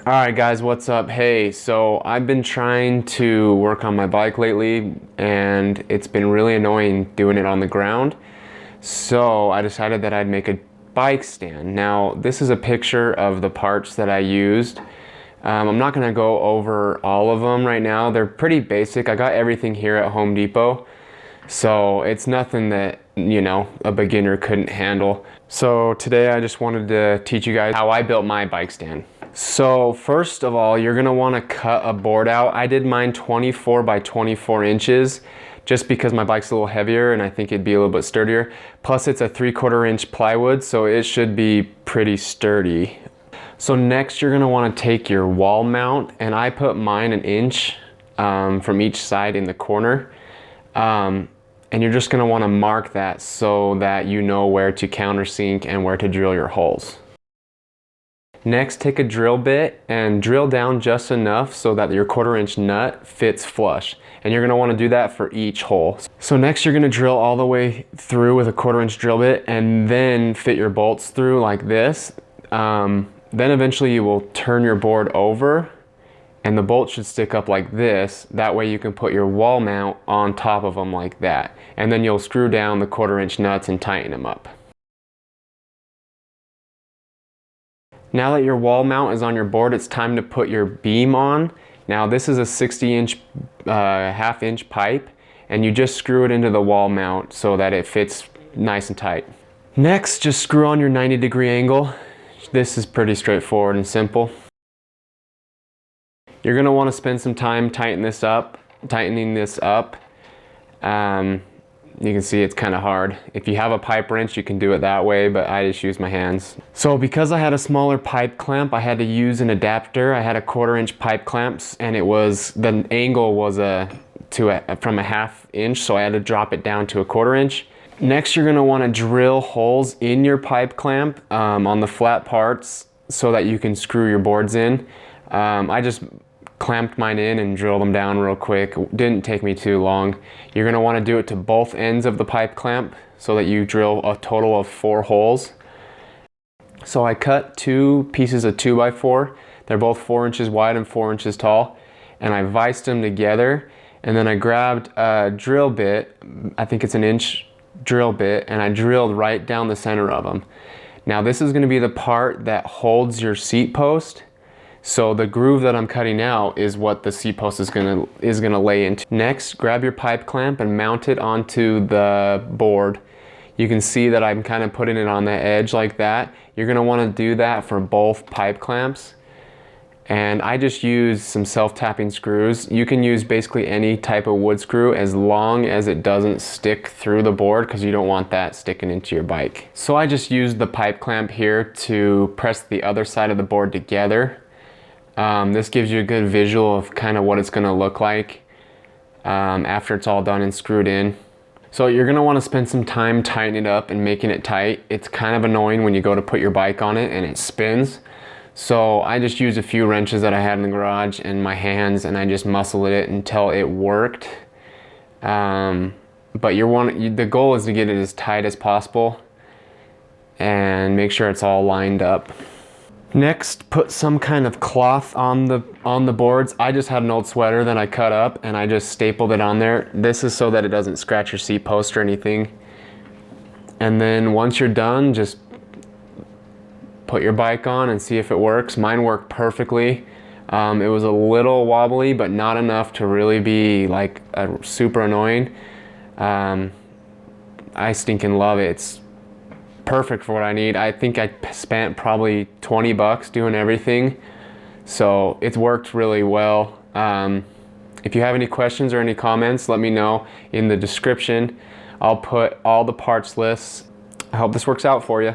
Alright guys, what's up? Hey, so I've been trying to work on my bike lately and it's been really annoying doing it on the ground. So I decided that I'd make a bike stand. Now this is a picture of the parts that I used. I'm not going to go over all of them right now. They're pretty basic. I got everything here at Home Depot. So it's nothing that, a beginner couldn't handle. So today I just wanted to teach you guys how I built my bike stand. So first of all, you're gonna wanna cut a board out. I did mine 24 by 24 inches just because my bike's a little heavier and I think it'd be a little bit sturdier. Plus it's a 3/4 inch plywood, so it should be pretty sturdy. So next you're gonna wanna take your wall mount, and I put mine an inch from each side in the corner. And you're just gonna wanna mark that so that you know where to countersink and where to drill your holes. Next, take a drill bit and drill down just enough so that your 1/4 inch nut fits flush. And you're gonna wanna do that for each hole. So next you're gonna drill all the way through with a 1/4 inch drill bit and then fit your bolts through like this. Then eventually you will turn your board over and the bolt should stick up like this. That way you can put your wall mount on top of them like that. And then you'll screw down the 1/4 inch nuts and tighten them up. Now that your wall mount is on your board, it's time to put your beam on. Now this is a 60 inch, 1/2 inch pipe, and you just screw it into the wall mount so that it fits nice and tight. Next, just screw on your 90-degree angle. This is pretty straightforward and simple. You're gonna wanna spend some time tightening this up. You can see it's kind of hard. If you have a pipe wrench, you can do it that way, but I just use my hands. So because I had a smaller pipe clamp, I had to use an adapter. I had a 1/4 inch pipe clamps, and the angle was from a 1/2 inch, so I had to drop it down to a 1/4 inch. Next, you're gonna wanna drill holes in your pipe clamp on the flat parts so that you can screw your boards in. I just clamped mine in and drilled them down real quick. Didn't take me too long. You're gonna wanna do it to both ends of the pipe clamp so that you drill a total of 4 holes. So I cut 2 pieces of 2x4. They're both 4 inches wide and 4 inches tall. And I viced them together. And then I grabbed a drill bit, I think it's an inch drill bit, and I drilled right down the center of them. Now this is gonna be the part that holds your seat post. So the groove that I'm cutting out is what the seat post is gonna lay into. Next, grab your pipe clamp and mount it onto the board. You can see that I'm kind of putting it on the edge like that. You're gonna wanna do that for both pipe clamps. And I just use some self-tapping screws. You can use basically any type of wood screw as long as it doesn't stick through the board, because you don't want that sticking into your bike. So I just used the pipe clamp here to press the other side of the board together. This gives you a good visual of kind of what it's gonna look like after it's all done and screwed in. So you're gonna wanna spend some time tightening it up and making it tight. It's kind of annoying when you go to put your bike on it and it spins. So I just used a few wrenches that I had in the garage and my hands, and I just muscled it until it worked. But the goal is to get it as tight as possible and make sure it's all lined up. Next, put some kind of cloth on the boards. I just had an old sweater that I cut up and I just stapled it on there. This is so that it doesn't scratch your seat post or anything. And then once you're done, just put your bike on and see if it works. Mine worked perfectly. It was a little wobbly, but not enough to really be like super annoying. I stinking love it. It's perfect for what I need. I think I spent probably 20 bucks doing everything. So it's worked really well. If you have any questions or any comments, let me know in the description. I'll put all the parts lists. I hope this works out for you.